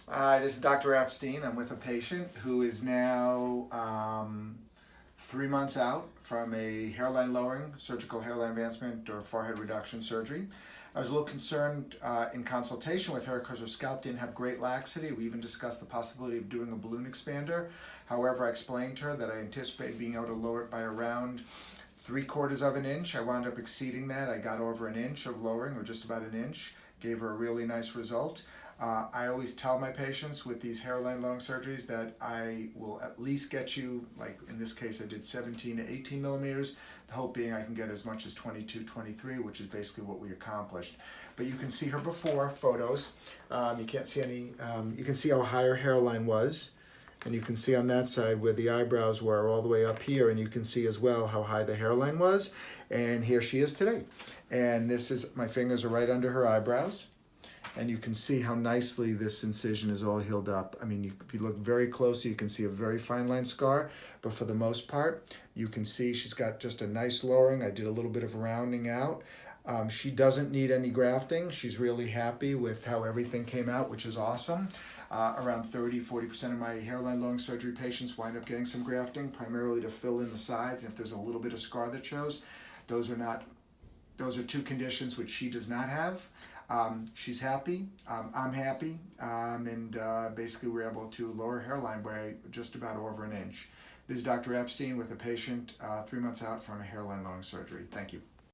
This is Dr. Epstein. I'm with a patient who is now 3 months out from a hairline lowering, surgical hairline advancement, or forehead reduction surgery. I was a little concerned in consultation with her because her scalp didn't have great laxity. We even discussed the possibility of doing a balloon expander. However, I explained to her that I anticipate being able to lower it by around 3/4 of an inch. I wound up exceeding that. I got over an inch of lowering, or just about an inch. Gave her a really nice result. I always tell my patients with these hairline lowering surgeries that I will at least get you, like in this case I did 17 to 18 millimeters, the hope being I can get as much as 22, 23, which is basically what we accomplished. But you can see her before photos. You can't see any, you can see how high her hairline was. And you can see on that side where the eyebrows were all the way up here, and you can see as well how high the hairline was. And here she is today. And this is, my fingers are right under her eyebrows. And you can see how nicely this incision is all healed up. I mean, if you look very closely, you can see a very fine line scar, but for the most part, you can see she's got just a nice lowering. I did a little bit of rounding out. She doesn't need any grafting. She's really happy with how everything came out, which is awesome. Around 30-40% of my hairline lowering surgery patients wind up getting some grafting, primarily to fill in the sides. If there's a little bit of scar that shows, those are two conditions which she does not have. She's happy, I'm happy, and basically we're able to lower hairline by just about over an inch. This is Dr. Epstein with a patient 3 months out from a hairline lowering surgery. Thank you.